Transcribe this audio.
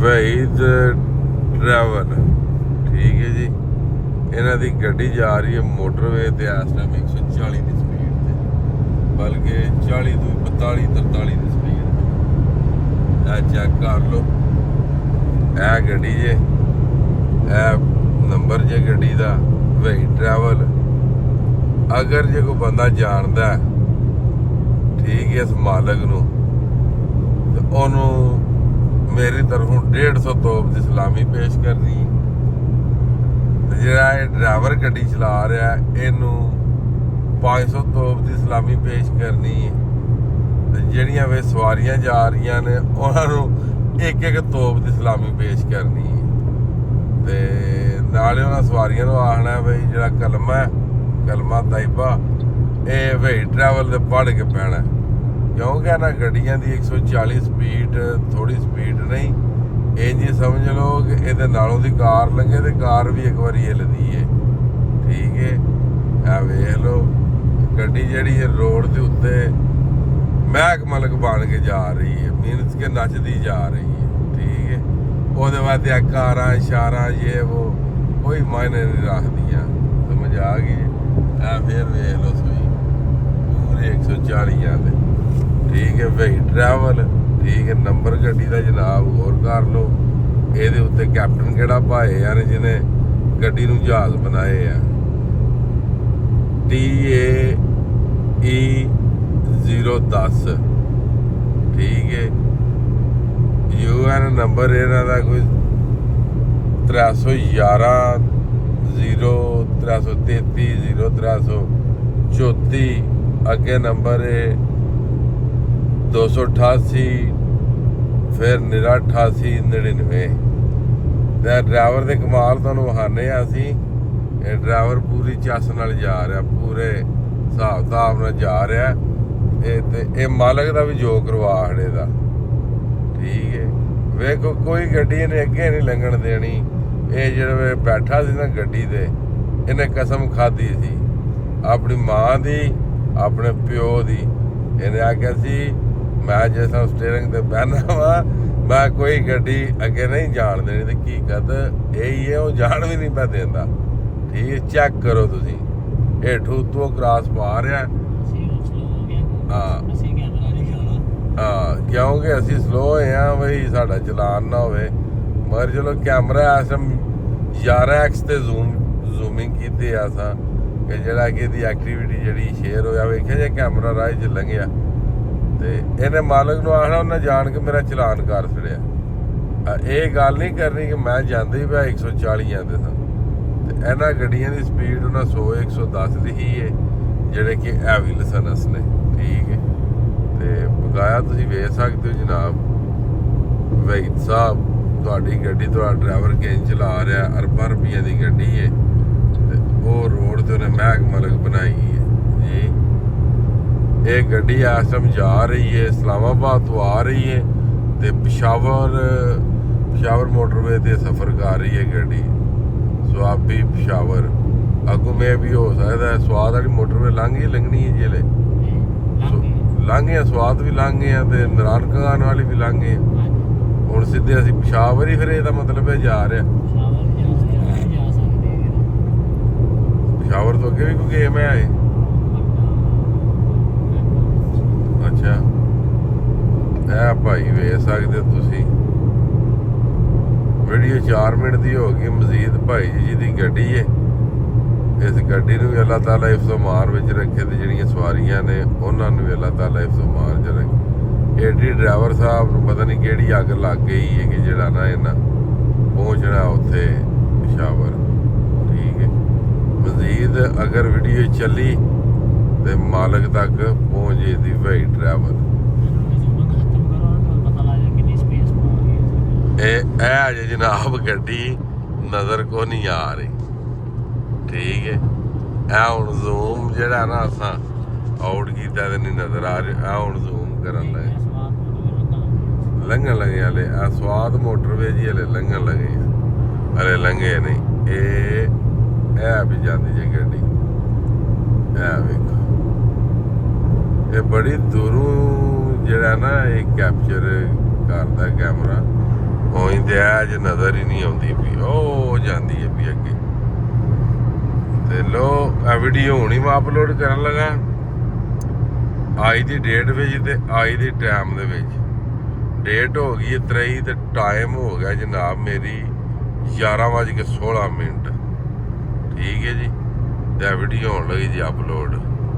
ਵਹੀਦ travel, ਠੀਕ ਹੈ ਜੀ। ਇਹਨਾਂ ਦੀ ਗੱਡੀ ਜਾ ਰਹੀ ਹੈ ਮੋਟਰਵੇ ਤੇ ਇਸ ਟਾਈਮ 140 ਦੀ ਸਪੀਡ ਤੇ, ਬਲਕਿ 40 ਤੋਂ 42 43 ਦੀ ਸਪੀਡ ਤੇ। ਇਹ ਚੈੱਕ ਕਰ ਲਓ, ਇਹ ਗੱਡੀ ਜੇ, ਇਹ ਨੰਬਰ ਜੇ ਗੱਡੀ ਦਾ ਵਹੀਦ ਟਰੈਵਲ। ਅਗਰ ਜੇ ਕੋਈ ਬੰਦਾ ਜਾਣਦਾ ਠੀਕ ਹੈ ਇਸ ਮਾਲਕ ਨੂੰ, ਤੇ ਉਹਨੂੰ ਮੇਰੀ ਤਰਫੋਂ 150 ਤੋਪ ਦੀ ਸਲਾਮੀ ਪੇਸ਼ ਕਰਨੀ ਹੈ। ਤੇ ਜਿਹੜਾ ਇਹ ਡਰਾਈਵਰ ਗੱਡੀ ਚਲਾ ਰਿਹਾ ਇਹਨੂੰ 500 ਤੋਪ ਦੀ ਸਲਾਮੀ ਪੇਸ਼ ਕਰਨੀ ਹੈ। ਤੇ ਜਿਹੜੀਆਂ ਵੇ ਸਵਾਰੀਆਂ ਜਾ ਰਹੀਆਂ ਨੇ ਉਹਨਾਂ ਨੂੰ ਇੱਕ ਇੱਕ ਤੋਪ ਦੀ ਸਲਾਮੀ ਪੇਸ਼ ਕਰਨੀ ਹੈ। ਤੇ ਨਾਲੇ ਉਹਨਾਂ ਸਵਾਰੀਆਂ ਨੂੰ ਆਖਣਾ ਬਈ ਜਿਹੜਾ ਕਲਮਾ ਤਾਇਬਾ ਇਹ ਵਹੀਦ ਟਰੈਵਲ ਦੇ ਪੜ੍ਹ ਕੇ ਪੈਣਾ, ਕਿਉਂਕਿ ਇਹਨਾਂ ਗੱਡੀਆਂ ਦੀ 140 ਸਪੀਡ ਥੋੜੀ ਸਪੀਡ ਨਹੀਂ। ਇਹ ਜੀ ਸਮਝ ਲਓ ਕਿ ਇਹਦੇ ਨਾਲੋਂ ਦੀ ਕਾਰ ਲੰਘੇ ਤੇ ਕਾਰ ਵੀ ਇੱਕ ਵਾਰੀ ਹਿੱਲਦੀ ਹੈ, ਠੀਕ ਹੈ। ਆ ਵੇਖ ਲਓ ਗੱਡੀ ਜਿਹੜੀ ਹੈ ਰੋਡ ਦੇ ਉੱਤੇ ਮਹਿਕ ਮਲਕ ਬਣ ਕੇ ਜਾ ਰਹੀ ਹੈ, ਮੀਨਸ ਕਿ ਨੱਚਦੀ ਜਾ ਰਹੀ ਹੈ, ਠੀਕ ਹੈ। ਉਹਦੇ ਬਾਅਦ ਇਹ ਕਾਰਾਂ ਇਸ਼ਾਰਾ ਇਹ ਉਹ ਕੋਈ ਮਾਇਨੇ ਨਹੀਂ ਰੱਖਦੀਆਂ, ਸਮਝ ਆ ਗਈ। ਆ ਫਿਰ ਵੇਖ ਲਓ ਸੋਈ ਪੂਰੇ 140 ਦੇ, ਠੀਕ ਹੈ। ਵਹੀਦ ਟਰੈਵਲ, ਠੀਕ ਹੈ। ਨੰਬਰ ਗੱਡੀ ਦਾ ਜਨਾਬ ਗੌਰ ਕਰ ਲਓ, ਇਹਦੇ ਉੱਤੇ ਕੈਪਟਨ ਕਿਹੜਾ ਭਾਏ ਯਾਰ ਜਿਹਨੇ ਗੱਡੀ ਨੂੰ ਜਹਾਜ਼ ਬਣਾਏ ਆ। TAE 010, ਠੀਕ ਹੈ। UN ਨੰਬਰ ਇਹਨਾਂ ਦਾ ਕੋਈ 311 0333 0334। ਅੱਗੇ ਨੰਬਰ ਹੈ 288, ਫਿਰ 8899। ਤੇ ਡਰਾਈਵਰ ਦੇ ਕਮਾਲ ਤੁਹਾਨੂੰ ਵਿਖਾਣੇ ਆ ਅਸੀਂ। ਇਹ ਡਰਾਈਵਰ ਪੂਰੀ ਚੱਸ ਨਾਲ ਜਾ ਰਿਹਾ, ਪੂਰੇ ਹਿਸਾਬ ਨਾਲ ਜਾ ਰਿਹਾ। ਤੇ ਇਹ ਮਾਲਕ ਦਾ ਵੀ ਜੋ ਕਰਵਾ ਖੜੇ ਦਾ, ਠੀਕ ਹੈ। ਵੇਖੋ ਕੋਈ ਗੱਡੀ ਇਹਨੇ ਅੱਗੇ ਨਹੀਂ ਲੰਘਣ ਦੇਣੀ। ਇਹ ਜਿਹੜਾ ਬੈਠਾ ਸੀ ਨਾ ਗੱਡੀ ਤੇ, ਇਹਨੇ ਕਸਮ ਖਾਧੀ ਸੀ ਆਪਣੀ ਮਾਂ ਦੀ, ਆਪਣੇ ਪਿਓ ਦੀ। ਇਹਨੇ ਆਖਿਆ ਸੀ ਮੈਂ ਜਿਸ ਤਰ੍ਹਾਂ ਸਟੀਅਰਿੰਗ ਤੇ ਬਹਿਣਾ ਵਾ, ਮੈਂ ਕੋਈ ਗੱਡੀ ਅੱਗੇ ਨਹੀਂ ਜਾਣ ਦੇਣੀ। ਤੇ ਕੀ ਕਦ ਇਹੀ ਹੈ, ਉਹ ਜਾਣ ਵੀ ਨਹੀਂ ਪੈ ਦਿੰਦਾ, ਠੀਕ ਹੈ। ਚੈੱਕ ਕਰੋ ਤੁਸੀਂ, ਹੇਠੋਂ ਉੱਤੋਂ ਕ੍ਰਾਸ ਪਾ ਰਿਹਾ। ਹਾਂ ਕਿਉਂਕਿ ਅਸੀਂ ਸਲੋ ਹੋਏ ਹਾਂ ਬਈ ਸਾਡਾ ਚਲਾਨ ਨਾ ਹੋਵੇ। ਮਗਰ ਚਲੋ ਕੈਮਰਾ ਇਸ ਟਾਈਮ 11x ਤੇ ਜ਼ੂਮਿੰਗ ਕੀਤੀ ਆ ਅਸਾਂ ਕਿ ਜਿਹੜਾ ਕਿ ਇਹਦੀ ਐਕਟੀਵਿਟੀ ਜਿਹੜੀ ਸ਼ੇਅਰ ਹੋਇਆ। ਵੇਖਿਆ ਜੇ ਕੈਮਰਾ ਰਾਹ 'ਚ ਲੰਘਿਆ ਤੇ ਇਹਨੇ ਮਾਲਕ ਨੂੰ ਆਖਣਾ ਉਹਨੇ ਜਾਣ ਕੇ ਮੇਰਾ ਚਲਾਨ ਕਰ ਛੜਿਆ। ਇਹ ਗੱਲ ਨਹੀਂ ਕਰਨੀ ਕਿ ਮੈਂ ਜਾਂਦੇ ਹੀ ਪਿਆ 140 ਆਂਦੇ ਸਾਂ। ਤੇ ਇਹਨਾਂ ਗੱਡੀਆਂ ਦੀ ਸਪੀਡ ਉਹਨਾਂ 100 110 ਦੀ ਹੀ ਹੈ, ਜਿਹੜੇ ਕਿ ਹੈਵੀ ਲਾਇਸੈਂਸ ਨੇ, ਠੀਕ ਹੈ। ਤੇ ਬਕਾਇਆ ਤੁਸੀਂ ਵੇਖ ਸਕਦੇ ਹੋ ਜਨਾਬ, ਵਹੀਦ ਸਾਹਿਬ ਤੁਹਾਡੀ ਗੱਡੀ ਤੁਹਾਡਾ ਡਰਾਈਵਰ ਕਿੰਜ ਚਲਾ ਰਿਹਾ। ਅਰਬਾਂ ਰੁਪਈਆਂ ਦੀ ਗੱਡੀ ਹੈ ਤੇ ਉਹ ਰੋਡ ਤੇ ਉਹਨੇ ਮਹਿਕ ਮਲਕ ਬਣਾਈ ਹੈ ਜੀ। ਇਹ ਗੱਡੀ ਇਸ ਟਾਈਮ ਜਾ ਰਹੀ ਹੈ ਇਸਲਾਮਾਬਾਦ ਤੋਂ ਆ ਰਹੀ ਹੈ ਤੇ ਪਿਸ਼ਾਵਰ ਮੋਟਰਵੇ ਤੇ ਸਫ਼ਰ ਕਰ ਰਹੀ ਹੈ ਗੱਡੀ। ਸੁਆਬੀ ਪਿਸ਼ਾਵਰ ਅੱਗੋਂ ਮੈਂ ਵੀ ਹੋ ਸਕਦਾ ਸਵਾਦ ਵਾਲੀ ਮੋਟਰਵੇ ਲੰਘਣੀ ਹੈ ਜਿਹੜੇ ਲੰਘ ਗਏ, ਸਵਾਦ ਵੀ ਲੰਘ ਗਏ ਆ ਤੇ ਨਰਾਨ ਖਾਨ ਵਾਲੀ ਵੀ ਲੰਘ ਗਏ। ਹੁਣ ਸਿੱਧੇ ਅਸੀਂ ਪਿਸ਼ਾਵਰ ਹੀ, ਫਿਰ ਇਹਦਾ ਮਤਲਬ ਹੈ ਜਾ ਰਿਹਾ ਪਿਸ਼ਾਵਰ ਤੋਂ ਅੱਗੇ ਵੀ ਕੋਈ ਗੇਮ ਹੈ ਆਏ। ਅੱਛਾ ਇਹ ਭਾਈ ਵੇਖ ਸਕਦੇ ਤੁਸੀਂ, ਵੀਡੀਓ 4 ਮਿੰਟ ਦੀ ਹੋ ਗਈ। ਮਜ਼ੀਦ ਭਾਈ ਜੀ ਦੀ ਗੱਡੀ ਹੈ, ਇਸ ਗੱਡੀ ਨੂੰ ਵੀ ਅੱਲਾਹ ਤਾਲਾ ਹਿਫਜ਼ੋ-ਮਾਨ ਵਿੱਚ ਰੱਖੇ ਤੇ ਜਿਹੜੀਆਂ ਸਵਾਰੀਆਂ ਨੇ ਉਹਨਾਂ ਨੂੰ ਵੀ ਅੱਲਾਹ ਤਾਲਾ ਹਿਫਜ਼ੋ-ਮਾਨ 'ਚ ਰੱਖੇ। ਏਡੀ ਡਰਾਈਵਰ ਸਾਹਿਬ ਨੂੰ ਪਤਾ ਨਹੀਂ ਕਿਹੜੀ ਅੱਗ ਲੱਗ ਗਈ ਹੈ ਕਿ ਜਿਹੜਾ ਨਾ ਇਹਨਾਂ ਪਹੁੰਚਣਾ ਉੱਥੇ ਪਿਸ਼ਾਵਰ, ਠੀਕ ਹੈ। ਮਜ਼ੀਦ ਅਗਰ ਵੀਡੀਓ ਚੱਲੀ ਤੇ ਮਾਲਕ ਤੱਕ ਪਹੁੰਚ ਦੀ ਵਹੀਦ ਟਰੈਵਲ। ਇਹ ਅਜੇ ਜਨਾਬ ਗੱਡੀ ਨਜ਼ਰ ਕੋ ਨਹੀਂ ਆ ਰਹੀ, ਠੀਕ ਹੈ। ਇਹ ਹੁਣ ਜ਼ੂਮ ਜਿਹੜਾ ਨਾ ਅਸਾਂ ਆਊਟ ਕੀਤਾ ਤੇ ਨਹੀਂ ਨਜ਼ਰ ਆ ਰਿਹਾ। ਇਹ ਹੁਣ ਜ਼ੂਮ ਕਰਨ ਲੱਗੇ, ਲੰਘਣ ਲੱਗੇ ਹਲੇ। ਆ ਸਵਾਦ ਮੋਟਰਵੇ ਜੀ ਹਲੇ ਲੰਘਣ ਲੱਗੇ, ਹਲੇ ਲੰਘੇ ਨਹੀਂ। ਇਹ ਵੀ ਜਾਂਦੀ ਜੇ ਗੱਡੀ, ਇਹ ਵੇਖੋ ਇਹ ਬੜੀ ਦੂਰੋਂ ਜਿਹੜਾ ਨਾ ਇਹ ਕੈਪਚਰ ਕਰਦਾ ਕੈਮਰਾ। ਉਹੀ ਤੇ ਐਜ ਨਜ਼ਰ ਹੀ ਨਹੀਂ ਆਉਂਦੀ ਵੀ ਉਹ ਜਾਂਦੀ ਹੈ ਵੀ ਅੱਗੇ। ਤੇ ਲੋ ਇਹ ਵੀਡੀਓ ਹੁਣੀ ਮੈਂ ਅਪਲੋਡ ਕਰਨ ਲੱਗਾ ਅੱਜ ਦੀ ਡੇਟ ਵਿੱਚ ਤੇ ਅੱਜ ਦੇ ਟਾਈਮ ਦੇ ਵਿੱਚ। ਡੇਟ ਹੋ ਗਈ 23 ਤੇ ਟਾਈਮ ਹੋ ਗਿਆ ਜਨਾਬ ਮੇਰੀ 11:16। ਠੀਕ ਹੈ ਜੀ। ਤੇ ਵੀਡੀਓ ਹੋਣ ਲੱਗੀ ਜੀ ਅਪਲੋਡ।